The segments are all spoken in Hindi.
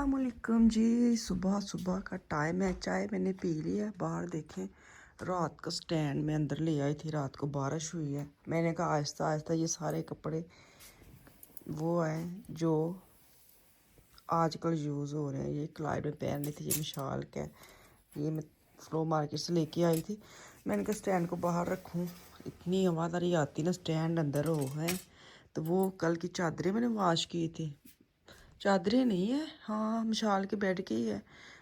अस्सलामुअलैकुम जी। सुबह सुबह का टाइम है, चाय मैंने पी ली है। बाहर देखें, रात का स्टैंड में अंदर ले आई थी, रात को बारिश हुई है। मैंने कहा आहिस्ता आहिस्ता ये सारे कपड़े वो हैं जो आजकल यूज़ हो रहे हैं। ये क्लाइड में पहन ली थी, ये मिशाल का है, ये मैं फ्लो मार्केट से लेके आई थी। मैंने कहा स्टैंड को बाहर रखूँ, इतनी हवादारी आती ना, स्टैंड अंदर हो है। तो वो कल की चादरें मैंने वॉश की थी, चादरें नहीं है, हाँ मिशाल के बेड की ही है।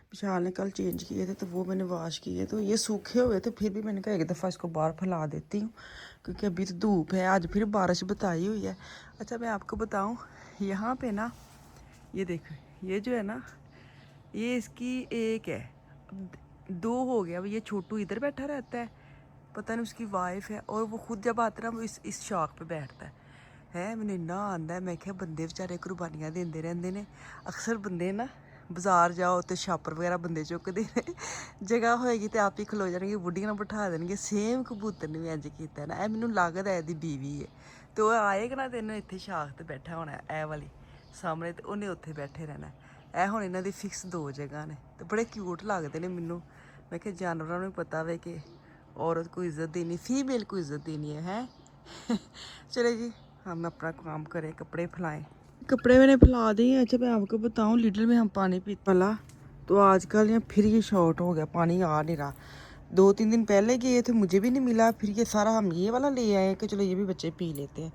मिशाल ने कल चेंज किए थे तो वो मैंने वॉश किए, तो ये सूखे हुए थे। फिर भी मैंने कहा एक दफ़ा इसको बाहर फैला देती हूँ, क्योंकि अभी तो धूप है, आज फिर बारिश बताई हुई है। अच्छा मैं आपको बताऊँ, यहाँ पे ना ये देखो, ये जो है ना, ये इसकी एक है, अब दो हो गया। अब ये छोटू इधर बैठा रहता है, पता नहीं उसकी वाइफ है, और वो खुद जब आता है ना वो इस शाख पे बैठता है। मैंने इन्ना आंदा है, मैं क्या बंदे बेचारे कुर्बानियां देंदे रहंदे ने। अक्सर बंदे ना बाजार जाओ तो छापर वगैरह बंदे चुकदे ने, जगह होएगी तो आप ही खलो जाएंगे, बुढ़िया ना बिठा देंगे। सेम कबूतर ने भी इंज कीता ना, मैनू लगदा है ਇਹਦੀ बीवी है। तो आएगा ना तेन इत्थे शाख ते बैठा होना ऐ वाली सामने, तो उन्हें उत्थे बैठे रहना। ਇਹ ਹੁਣ ਇਹਨਾਂ ਦੀ ਫਿਕਸ ਦੋ ਜਗ੍ਹਾ ਨੇ, ਤੇ ਬੜੇ ਕਿਊਟ ਲੱਗਦੇ ਨੇ ਮੈਨੂੰ। मैं क्या जानवरों ਨੂੰ पता वे कि औरत को इज्जत देनी, फीमेल को इज्जत देनी है। चले जी, हम अपना काम करें, कपड़े फैलाएं। कपड़े मैंने फैला दिए। अच्छा मैं आपको बताऊं, लिटल में हम पानी पीते वाला, तो आजकल यहाँ फिर ये शॉर्ट हो गया, पानी आ नहीं रहा। 2-3 दिन पहले गए थे, मुझे भी नहीं मिला। फिर ये सारा हम ये वाला ले आए कि चलो ये भी बच्चे पी लेते हैं।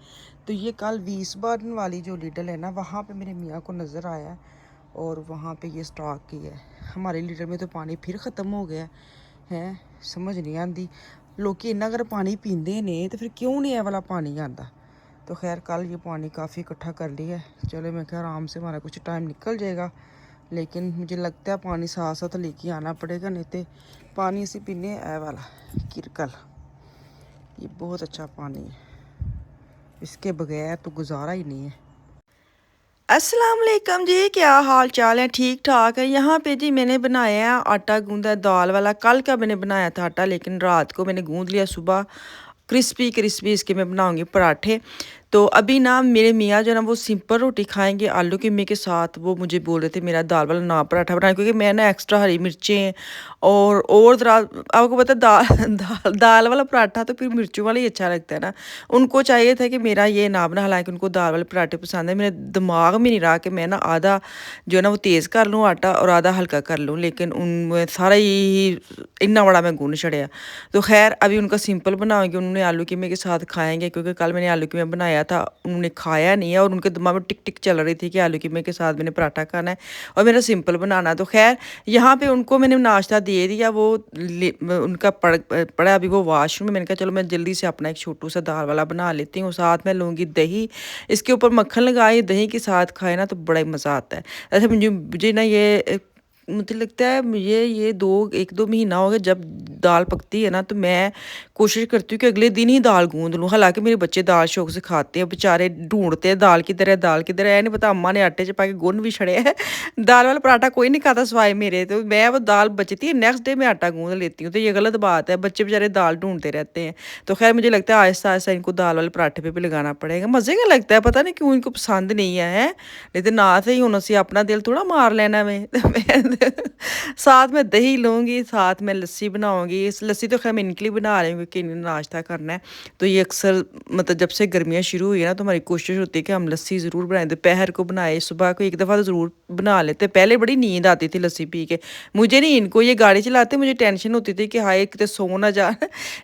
तो ये कल 20 बार वाली जो लिटल है ना, वहाँ पे मेरे मियाँ को नज़र आया और वहाँ पे ये स्टॉक की है। हमारे लीटर में तो पानी फिर ख़त्म हो गया है। समझ नहीं आती, लोग इन्ना अगर पानी पींदे ने तो फिर क्यों नहीं है वाला पानी आता। तो खैर कल ये पानी काफ़ी इकट्ठा कर लिया है। चलो मैं क्या आराम से हमारा कुछ टाइम निकल जाएगा, लेकिन मुझे लगता है पानी साथ साथ लेके आना पड़ेगा, नहीं तो पानी असी पीने है वाला किरकल। ये बहुत अच्छा पानी है, इसके बगैर तो गुजारा ही नहीं है। अस्सलाम वालेकुम जी, क्या हाल चाल है? ठीक ठाक है। यहाँ पे जी मैंने बनाया है आटा गूंदा दाल वाला। कल का मैंने बनाया था आटा, लेकिन रात को मैंने गूंद लिया। सुबह क्रिस्पी क्रिस्पी इसके मैं बनाऊंगी पराठे। तो अभी ना मेरे मियाँ जो ना वो सिंपल रोटी खाएंगे आलू कीमे के साथ। वो मुझे बोल रहे थे मेरा दाल वाला ना पराठा बनाए, क्योंकि मैं ना एक्स्ट्रा हरी मिर्चें और आपको पता है दाल वाला पराठा तो फिर मिर्चों वाला ही अच्छा लगता है ना। उनको चाहिए था कि मेरा ये ना बना, हालांकि उनको दाल वाले पराठे पसंद है। मेरे दिमाग में नहीं रहा कि मैं ना आधा जो है ना वो तेज़ कर लूँ आटा और आधा हल्का कर लूँ, लेकिन उन सारा ही इतना बड़ा मैं गूंद छड़िया। तो खैर अभी उनका सिंपल बनाऊंगी, उन्होंने आलू कीमे के साथ खाएंगे, क्योंकि कल मैंने आलू कीमे बनाया था, उन्होंने खाया नहीं है और उनके दिमाग में टिक टिक चल रही थी कि आलू कीमे के साथ मैंने पराठा खाना है और मेरा सिंपल बनाना। तो खैर यहाँ पे उनको मैंने नाश्ता दे दिया, वो उनका पड़ा अभी वो वॉशरूम में। मैंने कहा चलो मैं जल्दी से अपना एक छोटू सा दाल वाला बना लेती हूँ, साथ में लूँगी दही, इसके ऊपर मक्खन लगाए, दही के साथ खाए ना तो बड़ा ही मज़ा आता है। ऐसे मुझे ना ये मुझे लगता है ये 1-2 महीना हो गया जब दाल पकती है ना, तो मैं कोशिश करती हूँ कि अगले दिन ही दाल गूंद लूँ। हालांकि मेरे बच्चे दाल शौक से खाते हैं, बेचारे ढूंढते हैं दाल किधर है, दाल किधर है। नहीं पता अम्मा ने आटे च पा के गुन भी छड़े है। दाल वाला पराठा कोई नहीं खाता सिवाय मेरे, तो मैं वो दाल बचती है नेक्स्ट डे मैं आटा गूंद लेती हूँ। तो ये गलत बात है, बच्चे बेचारे दाल ढूंढते रहते हैं। तो खैर मुझे लगता है आहिस्ता आहिस्ता इनको दाल वाले पराठे पे भी लगाना पड़ेगा। मज़े का लगता है, पता नहीं क्यों इनको पसंद नहीं है, नहीं तो ना से ही हूँ असी अपना दिल थोड़ा मार लेना मैं। साथ में दही लूँगी, साथ में लस्सी बनाऊँगी। इस लस्सी तो खैर मैं इनके लिए बना रही हूँ क्योंकि इन्हें नाश्ता करना है। तो ये अक्सर मतलब जब से गर्मियाँ शुरू हुई है ना, तो हमारी कोशिश होती है कि हम लस्सी ज़रूर बनाएं, दोपहर को बनाए, सुबह को एक दफ़ा तो ज़रूर बना लेते। पहले बड़ी नींद आती थी लस्सी पी के, मुझे नहीं, इनको। ये गाड़ी चलाते मुझे टेंशन होती थी कि हाय कितने सो ना जा।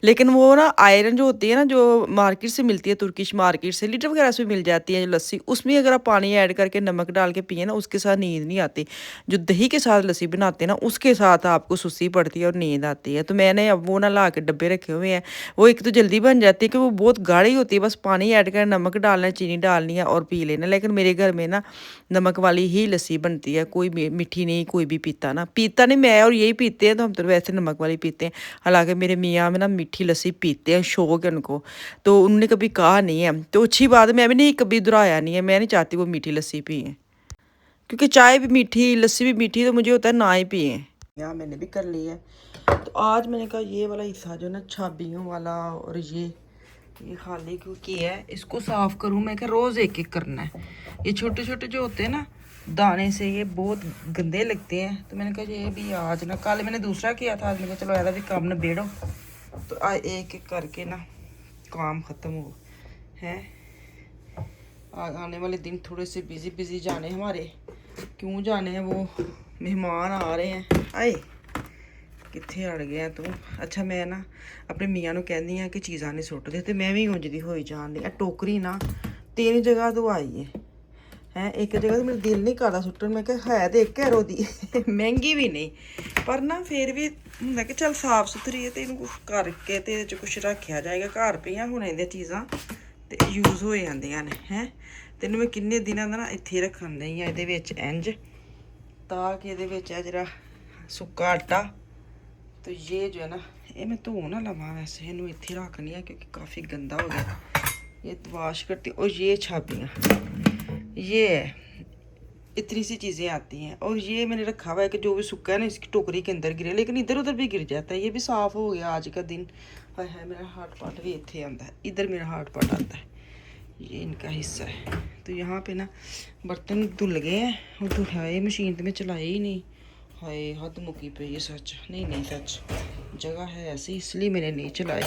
लेकिन वो ना आयरन जो होती है ना, जो मार्केट से मिलती है, तुर्किश मार्केट से लीटर वगैरह से मिल जाती है जो लस्सी, उसमें अगर आप पानी ऐड करके नमक डाल के पिए ना, उसके साथ नींद नहीं आती। जो दही के साथ लस्सी बनाते हैं ना, उसके साथ आपको सुस्ती पड़ती है और नींद आती है। तो मैंने अब वो ना ला के डब्बे रखे हुए हैं। वो एक तो जल्दी बन जाती है कि वो बहुत गाढ़ी होती है, बस पानी ऐड कर नमक डालना है, चीनी डालनी है और पी लेना। लेकिन मेरे घर में ना नमक वाली ही लस्सी बनती है, कोई मीठी नहीं, कोई भी पीता नहीं, मैं और यही पीते हैं। तो हम तो वैसे नमक वाली पीते हैं। हालांकि मेरे मियाँ में ना मीठी लस्सी पीते हैं, शौक है उनको, तो उन्होंने कभी कहा नहीं है। तो अच्छी बात है, मैं भी नहीं कभी दोहराया नहीं है। मैं नहीं चाहती वो मीठी लस्सी पिए, क्योंकि चाय भी मीठी, लस्सी भी मीठी, तो मुझे होता है ना ही पिए। यहाँ मैंने भी कर लिया है। तो आज मैंने कहा ये वाला हिस्सा जो ना छाबियों वाला और ये खाली क्योंकि है, इसको साफ़ करूँ। मैं क्या रोज़ एक एक करना है। ये छोटे छोटे जो होते हैं ना, दाने से ये बहुत गंदे लगते हैं। तो मैंने कहा ये भी आज ना, कल मैंने दूसरा किया था, आज मैंने कहा चलो ऐसा भी काम निबेड़ो। तो आज एक एक करके ना काम ख़त्म हो है। आने वाले दिन थोड़े से बिजी बिजी जाने हमारे। क्यों जाने हैं, वो मेहमान आ रहे हैं। आए कितने अड़ गया तू। अच्छा मैं ना अपने मियाँ कहनी है कि चीज़ा नहीं सुट दे, तो मैं भी उंजदी हो जान दी। टोकरी ना 3 जगह तो आई है एक जगह तो मेरा दिल नहीं करता सुट्टन। मैं कहा है तो एक है रोदी महंगी भी नहीं, पर ना फिर भी ਹੁੰਦਾ कि चल साफ सुथरी है तो इनू कुछ करके तो ये कुछ रखा जाएगा। घर पियाँ हुणे दी चीज़ां तो यूज़ हो जांदियां ने हैं। तो इनू मैं किन्ने दिनों का ना इत्थे रखन दी आं इहदे विच इंज, ताकि इहदे विच है जिहड़ा सुक्का आटा। तो ये जो है ना ये मैं धो ना लवां, वैसे इनू इत्थे रखनी है क्योंकि काफ़ी गंदा हो गया। ये वाश करती। और ये छाबियाँ, ये है इतनी सी चीज़ें आती हैं। और ये मैंने रखा हुआ है कि जो भी सूखा है ना इसकी टोकरी के अंदर गिरे, लेकिन इधर उधर भी गिर जाता है। ये भी साफ़ हो गया आज का दिन। हाय हाय मेरा हाथ पाट भी इतने आता है, इधर मेरा हाथ पाट आता है, ये इनका हिस्सा है। तो यहाँ पे ना बर्तन धुल गए हैं और धुलाए मशीन तो मैं चलाई ही नहीं। हाय हद मुकी पे ये सच नहीं नहीं सच जगह है ऐसी, इसलिए मैंने नहीं चलाई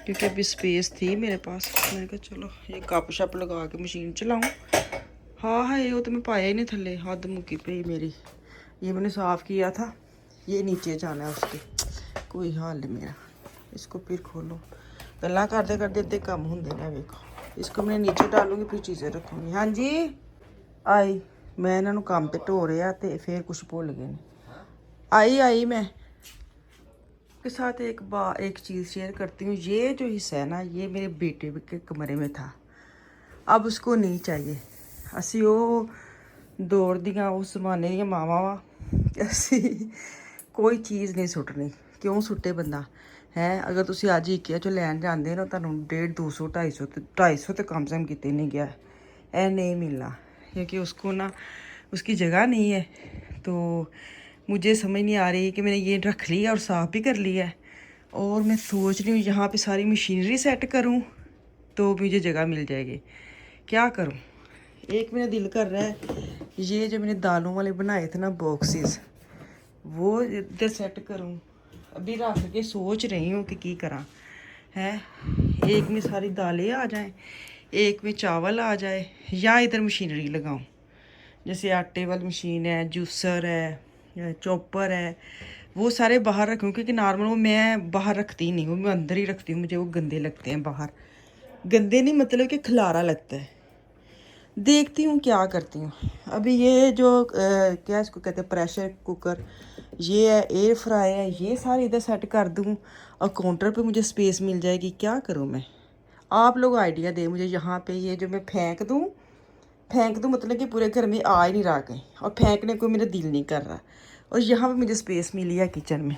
क्योंकि अभी स्पेस थी मेरे पास। मैंने कहा चलो ये कप शप लगा के मशीन चलाऊँ। हाँ है वो तो मैं पाया ही नहीं थले, हद मुकी पे मेरी। ये मैंने साफ़ किया था, ये नीचे जाना है उसके। कोई हाल नहीं मेरा। इसको फिर खोलो, गल्ला करते करते इतने कम होंगे ना। देखो इसको मैं नीचे डालूंगी फिर चीज़ें रखूँगी। हाँ जी आई मैं इन्हों काम पे ढो रहा तो फिर कुछ भुल गए। आई मैं के साथ एक चीज़ शेयर करती हूँ। ये जो हिस्सा है ना ये मेरे बेटे के कमरे में था, अब उसको नहीं चाहिए। असी वो दौड़ दियाँ उस जमाने दियाँ मावां वा कि असी कोई चीज़ नहीं सुट्टनी। क्यों सुट्टे बंदा है। अगर तुसी अज इक्किया चो लैन जाते हो ना तुहानू 150 200 250 तो कम से कम कितने नहीं गया है नहीं मिलना, क्योंकि उसको ना उसकी जगह नहीं है। तो मुझे समझ नहीं आ रही कि मैंने ये रख लिया और साफ़ भी कर लिया है, और मैं सोच रही हूँ यहाँ पे सारी मशीनरी सेट करूँ तो मुझे जगह मिल जाएगी। क्या करूँ, एक मेरा दिल कर रहा है ये जो मैंने दालों वाले बनाए थे ना बॉक्सेस वो इधर सेट करूँ। अभी रख के सोच रही हूँ कि करा है। एक में सारी दालें आ जाएं, एक में चावल आ जाए, या इधर मशीनरी लगाऊं। जैसे आटे वाली मशीन है, जूसर है, चॉपर है, वो सारे बाहर रखूँ क्योंकि नॉर्मल वो मैं बाहर रखती नहीं हूँ, मैं अंदर ही रखती हूँ। मुझे वो गंदे लगते हैं बाहर। गंदे नहीं मतलब कि खलारा लगता है। देखती हूँ क्या करती हूँ। अभी ये जो क्या इसको कहते हैं प्रेशर कुकर, ये है एयर फ्राई है, ये सारे इधर सेट कर दूँ और काउंटर पे मुझे स्पेस मिल जाएगी। क्या करूँ मैं, आप लोग आइडिया दें मुझे। यहाँ पे ये जो मैं फेंक दूँ मतलब कि पूरे घर में आ ही नहीं रहा कहीं, और फेंकने को मेरा दिल नहीं कर रहा। और यहाँ पे मुझे स्पेस मिली है किचन में।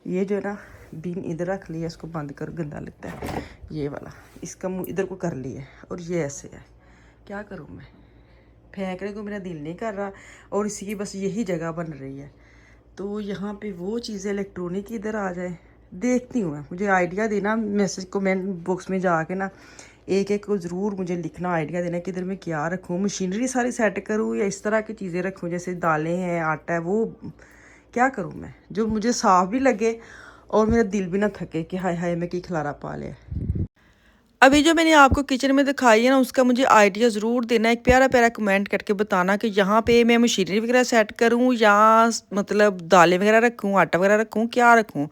ये जो है ना बिन इधर रख लिया, इसको बंद कर, गंदा लगता है ये वाला। इसका मुँह इधर को कर लिया और ये ऐसे है। क्या करूँ मैं, फेंकने को मेरा दिल नहीं कर रहा और इसी की बस यही जगह बन रही है। तो यहाँ पे वो चीज़ें इलेक्ट्रॉनिक इधर आ जाए। देखती हूँ मैं, मुझे आइडिया देना मैसेज कमेंट बॉक्स में जाके ना एक एक को ज़रूर मुझे लिखना, आइडिया देना कि इधर मैं क्या रखूँ। मशीनरी सारी सेट करूँ या इस तरह की चीज़ें रखूँ जैसे दालें हैं, आटा है, वो क्या करूँ मैं जो मुझे साफ़ भी लगे और मेरा दिल भी ना थके कि हाय हाय मैं की खलारा पा लिया। अभी जो मैंने आपको किचन में दिखाई है ना उसका मुझे आइडिया ज़रूर देना, एक प्यारा प्यारा कमेंट करके बताना कि यहाँ पे मैं मशीनरी वगैरह सेट करूँ या मतलब दालें वगैरह रखूँ, आटा वगैरह रखूँ, क्या रखूँ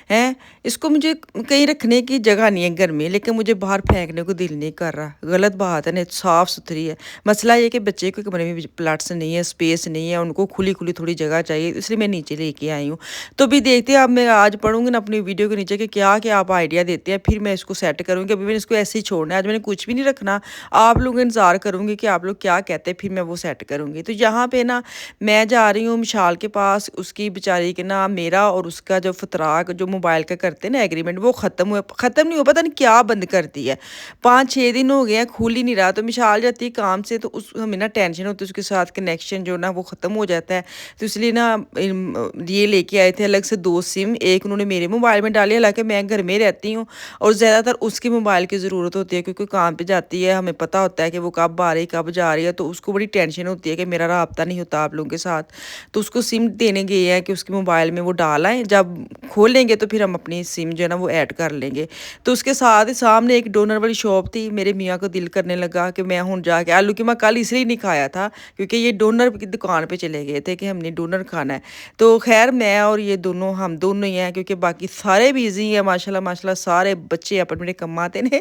हैं। इसको मुझे कहीं रखने की जगह नहीं है घर में, लेकिन मुझे बाहर फेंकने को दिल नहीं कर रहा। गलत बात है ना, साफ़ सुथरी है। मसला ये कि बच्चे के कमरे में प्लाट्स नहीं है, स्पेस नहीं है, उनको खुली खुली थोड़ी जगह चाहिए, इसलिए मैं नीचे लेके आई हूँ। तो भी देखते हैं, अब मैं आज पढ़ूँगी ना अपनी वीडियो के नीचे कि क्या क्या आप आइडिया देते हैं, फिर मैं इसको सेट करूँगी। अभी मैंने इसको ऐसे ही छोड़ना है, आज मैंने कुछ भी नहीं रखना। आप लोग इंतज़ार करूँगी कि आप लोग क्या कहते हैं, फिर मैं वो सेट करूँगी। तो यहाँ पे ना मैं जा रही हूँ मिशाल के पास, उसकी बेचारी के ना मेरा और उसका जो फतराक जो मोबाइल का करते हैं ना एग्रीमेंट, वो ख़त्म नहीं हुआ, पता नहीं क्या बंद करती है। 5-6 दिन हो गए हैं, खुल ही नहीं रहा। तो मिशाल जाती है काम से तो उस हमें ना टेंशन होती है, उसके साथ कनेक्शन जो ना वो ख़त्म हो जाता है। तो इसलिए ना ये लेके आए थे अलग से 2 सिम, एक उन्होंने मेरे मोबाइल में डाली, हालांकि मैं घर में रहती हूँ और ज़्यादातर उसके मोबाइल की ज़रूरत होती है, क्योंकि काम पे जाती है, हमें पता होता है कि वो कब आ रही है, कब जा रही है, तो उसको बड़ी टेंशन होती है कि मेरा राब्ता नहीं होता आप लोगों के साथ। तो उसको सिम देने गए हैं कि उसके मोबाइल में वो डाल आएँ, जब खोलेंगे तो फिर हम अपनी सिम जो है ना वो ऐड कर लेंगे। तो उसके साथ ही सामने एक डोनर वाली शॉप थी, मेरे मियाँ को दिल करने लगा कि मैं हुण जाके आलू कीमा कल इसलिए नहीं खाया था क्योंकि ये डोनर की दुकान पे चले गए थे कि हमने डोनर खाना है। तो ख़ैर मैं और ये दोनों हम दोनों ही हैं, क्योंकि बाकी सारे बिज़ी हैं माशाल्लाह माशाल्लाह, सारे बच्चे अपने-अपने कम्मां ते ने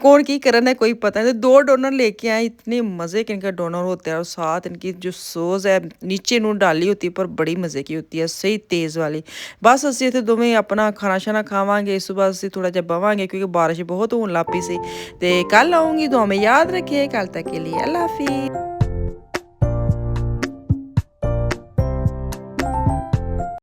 कौन की करन है कोई पता नहीं। तो 2 डोनर लेके आए, इतने मज़े के इनका डोनर होता है और साथ इनकी जो सॉस है नीचे ਨੂੰ डाली होती है पर बड़ी मज़े की होती है, सही तेज़ वाली। बस ਅਸੀਂ ਇੱਥੇ ਦੋਵੇਂ ਆਪਣਾ ਖਾਣਾ ਸ਼ਾਨਾ ਖਾਵਾਂਗੇ, ਇਸ ਤੋਂ ਬਾਅਦ ਅਸੀਂ ਥੋੜਾ ਜਿਹਾ ਬਵਾਂਗੇ ਕਿਉਂਕਿ ਬਾਰਿਸ਼ ਬਹੁਤ ਹੋਣ ਲੱਗ ਪਈ ਸੀ। ਤੇ ਕੱਲ ਆਉਂਗੀ, ਦੁਆ में याद रखिए। कल तक के लिए अल्लाह हाफ़िज़।